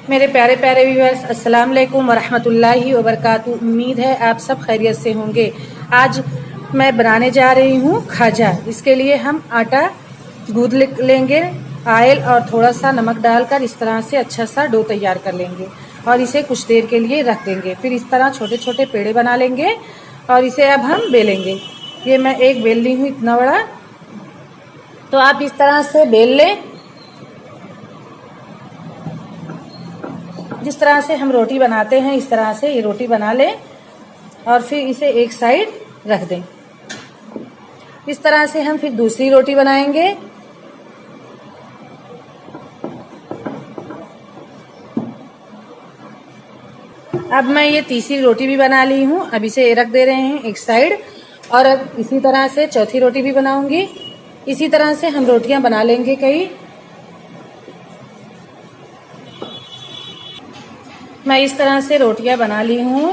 मेरे प्यारे प्यारे व्यूअर्स, अस्सलाम वालेकुम वरहमतुल्लाहि वबरकातुहू। उम्मीद है आप सब खैरियत से होंगे। आज मैं बनाने जा रही हूँ खाजा। इसके लिए हम आटा गूंद लेंगे, ऑयल और थोड़ा सा नमक डालकर इस तरह से अच्छा सा डो तैयार कर लेंगे और इसे कुछ देर के लिए रख देंगे। फिर इस तरह छोटे छोटे पेड़े बना लेंगे और इसे अब हम बेलेंगे। ये मैं एक बेल ली हूँ इतना बड़ा, तो आप इस तरह से बेल लें जिस तरह से हम रोटी बनाते हैं। इस तरह से ये रोटी बना लें और फिर इसे एक साइड रख दें। इस तरह से हम फिर दूसरी रोटी बनाएंगे। अब मैं ये तीसरी रोटी भी बना ली हूँ। अब इसे रख दे रहे हैं एक साइड और अब इसी तरह से चौथी रोटी भी बनाऊंगी। इसी तरह से हम रोटियां बना लेंगे कई। मैं इस तरह से रोटियां बना ली हूँ।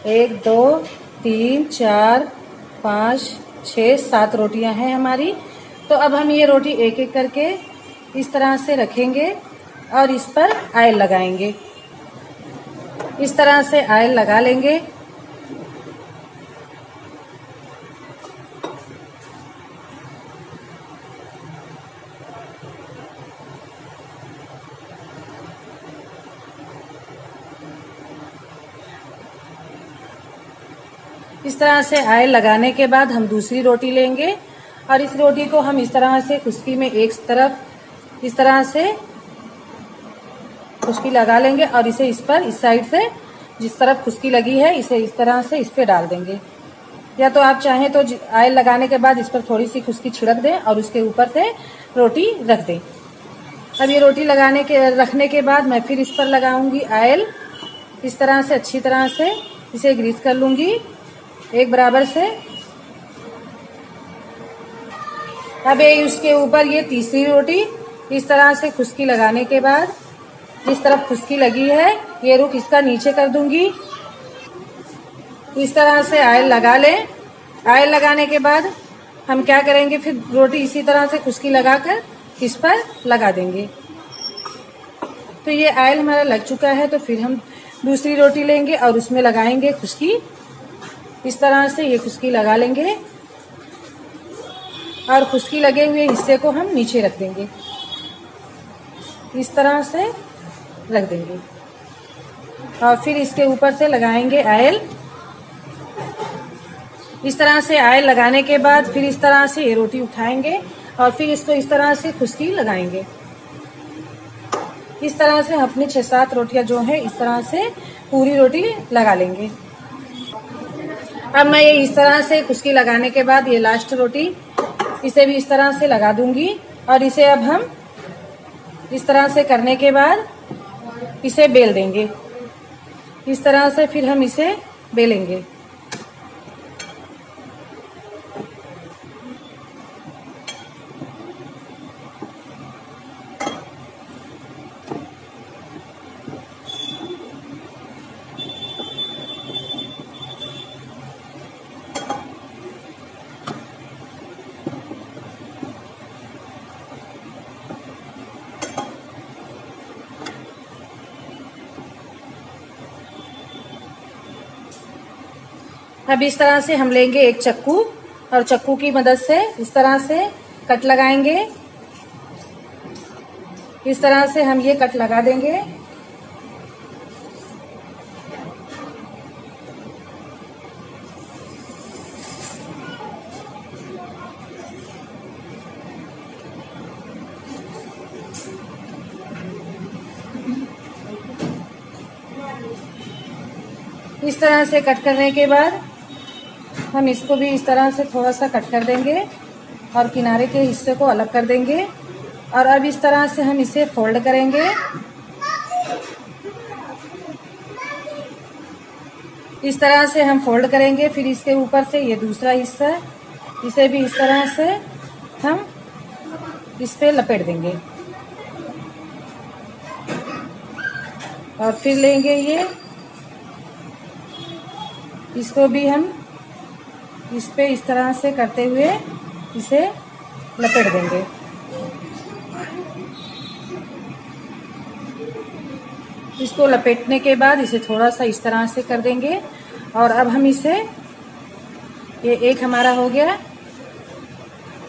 1 2 3 4 5 6 7 रोटियां हैं हमारी। तो अब हम ये रोटी एक एक करके इस तरह से रखेंगे और इस पर ऑयल लगाएंगे। इस तरह से ऑयल लगा लेंगे। इस तरह से ऑयल लगाने के बाद हम दूसरी रोटी लेंगे और इस रोटी को हम इस तरह से खुश्की में एक तरफ इस तरह से खुश्की लगा लेंगे और इसे इस पर इस साइड से जिस तरफ खुश्की लगी है इसे इस तरह से इस पे डाल देंगे। या तो आप चाहें तो ऑयल लगाने के बाद इस पर थोड़ी सी खुश्की छिड़क दें और उसके ऊपर से रोटी रख दें। अब ये रोटी रखने के बाद मैं फिर इस पर लगाऊंगी ऑयल। इस तरह से अच्छी तरह से इसे ग्रीस कर लूंगी एक बराबर से। अब उसके ऊपर ये तीसरी रोटी इस तरह से खुश्की लगाने के बाद जिस तरफ खुश्की लगी है ये रुख इसका नीचे कर दूंगी। इस तरह से ऑयल लगा लें। ऑयल लगाने के बाद हम क्या करेंगे, फिर रोटी इसी तरह से खुश्की लगाकर इस पर लगा देंगे। तो ये ऑयल हमारा लग चुका है, तो फिर हम दूसरी रोटी लेंगे और उसमें लगाएंगे खुश्की। इस तरह से ये खुश्की लगा लेंगे और खुश्की लगे हुए हिस्से को हम नीचे रख देंगे। इस तरह से रख देंगे और फिर इसके ऊपर से लगाएंगे ऑयल। इस तरह से ऑयल लगाने के बाद फिर इस तरह से ये रोटी उठाएंगे और फिर इसको इस तरह से खुश्की लगाएंगे। इस तरह से अपनी 6-7 रोटियां जो है इस तरह से पूरी रोटी लगा लेंगे। अब मैं ये इस तरह से खुश्की लगाने के बाद ये लास्ट रोटी इसे भी इस तरह से लगा दूंगी और इसे अब हम इस तरह से करने के बाद इसे बेल देंगे। इस तरह से फिर हम इसे बेलेंगे। अब इस तरह से हम लेंगे एक चक्कू और चक्कू की मदद से इस तरह से कट लगाएंगे। इस तरह से हम ये कट लगा देंगे। इस तरह से कट करने के बाद हम इसको भी इस तरह से थोड़ा सा कट कर देंगे और किनारे के हिस्से को अलग कर देंगे और अब इस तरह से हम इसे फोल्ड करेंगे। इस तरह से हम फोल्ड करेंगे। फिर इसके ऊपर से ये दूसरा हिस्सा इसे भी इस तरह से हम इस पे लपेट देंगे और फिर लेंगे ये इसको भी हम इस पे इस तरह से करते हुए इसे लपेट देंगे। इसको लपेटने के बाद इसे थोड़ा सा इस तरह से कर देंगे। और अब हम इसे, ये एक हमारा हो गया,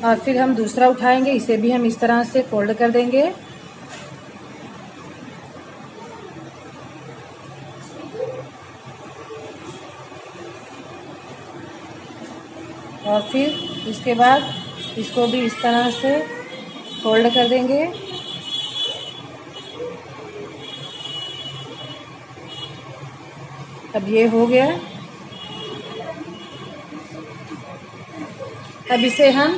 और फिर हम दूसरा उठाएंगे, इसे भी हम इस तरह से फोल्ड कर देंगे। और फिर इसके बाद इसको भी इस तरह से फोल्ड कर देंगे। अब ये हो गया। अब इसे हम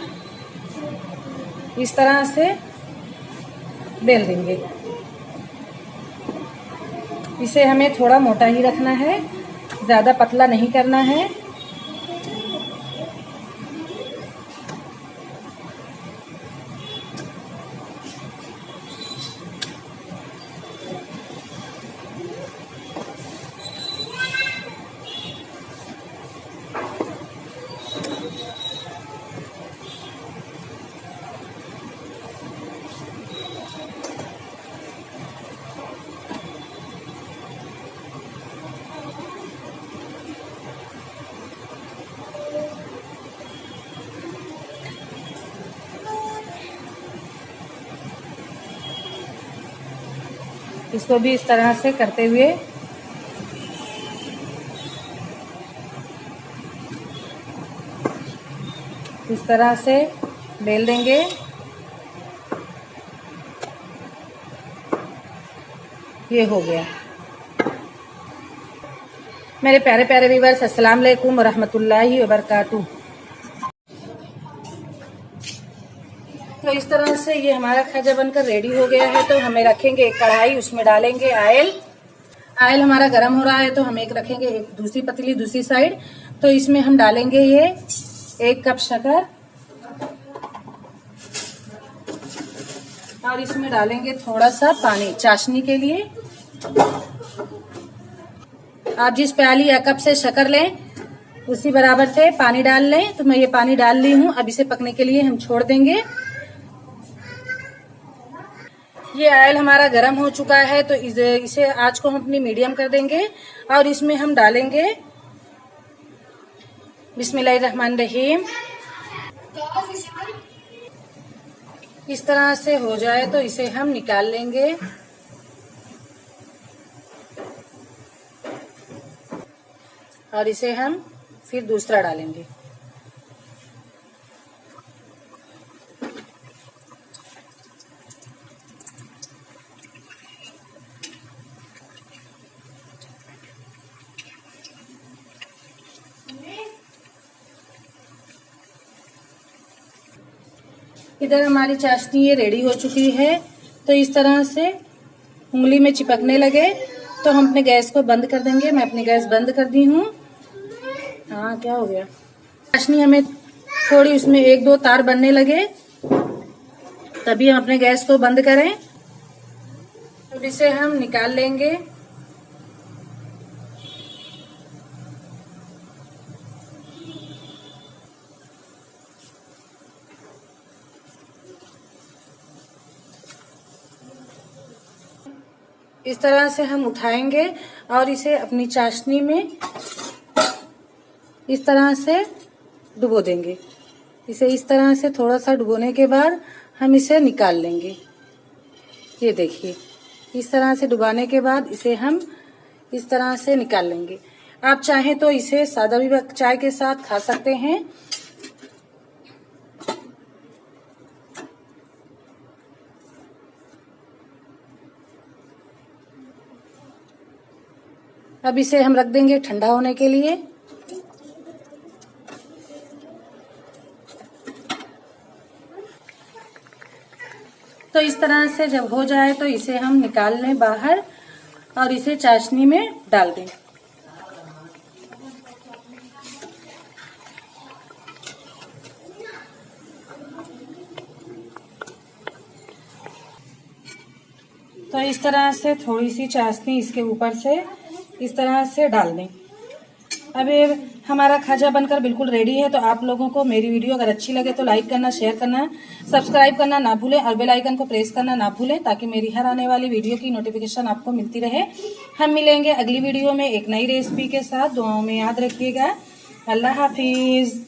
इस तरह से बेल देंगे। इसे हमें थोड़ा मोटा ही रखना है, ज़्यादा पतला नहीं करना है। इसको भी इस तरह से करते हुए इस तरह से बेल देंगे। ये हो गया। मेरे प्यारे प्यारे व्यूअर्स, अस्सलाम वालेकुम व रहमतुल्लाहि व बरकातुहू। तो इस तरह से ये हमारा खाजा बनकर रेडी हो गया है। तो हमें रखेंगे एक कढ़ाई, उसमें डालेंगे ऑयल। ऑयल हमारा गर्म हो रहा है तो हम एक रखेंगे, एक दूसरी पतीली दूसरी साइड। तो इसमें हम डालेंगे ये 1 कप शक्कर, और इसमें डालेंगे थोड़ा सा पानी चाशनी के लिए। आप जिस प्याली या कप से शक्कर लें उसी बराबर से पानी डाल लें। तो मैं ये पानी डाल ली हूँ। अब इसे पकने के लिए हम छोड़ देंगे। ये ऑयल हमारा गर्म हो चुका है तो इसे आंच को हम अपनी मीडियम कर देंगे। और इसमें हम डालेंगे बिस्मिल्लाहिर्रहमानिर्रहीम। इस तरह से हो जाए तो इसे हम निकाल लेंगे। और इसे हम फिर दूसरा डालेंगे। इधर हमारी चाशनी ये रेडी हो चुकी है। तो इस तरह से उंगली में चिपकने लगे तो हम अपने गैस को बंद कर देंगे। मैं अपनी गैस बंद कर दी हूँ। हाँ, क्या हो गया? चाशनी हमें थोड़ी उसमें 1-2 तार बनने लगे तभी हम अपने गैस को बंद करें। अब इसे हम निकाल लेंगे। इस तरह से हम उठाएंगे और इसे अपनी चाशनी में इस तरह से डुबो देंगे। इसे इस तरह से थोड़ा सा डुबोने के बाद हम इसे निकाल लेंगे। ये देखिए, इस तरह से डुबाने के बाद इसे हम इस तरह से निकाल लेंगे। आप चाहें तो इसे सादा भी चाय के साथ खा सकते हैं। अब इसे हम रख देंगे ठंडा होने के लिए। तो इस तरह से जब हो जाए तो इसे हम निकाल लें बाहर और इसे चाशनी में डाल दें। तो इस तरह से थोड़ी सी चाशनी इसके ऊपर से इस तरह से डाल दें। अब ये हमारा खाजा बनकर बिल्कुल रेडी है। तो आप लोगों को मेरी वीडियो अगर अच्छी लगे तो लाइक करना, शेयर करना, सब्सक्राइब करना ना भूलें और बेल आइकन को प्रेस करना ना भूलें, ताकि मेरी हर आने वाली वीडियो की नोटिफिकेशन आपको मिलती रहे। हम मिलेंगे अगली वीडियो में एक नई रेसिपी के साथ। दुआओं में याद रखिएगा। अल्लाह हाफिज।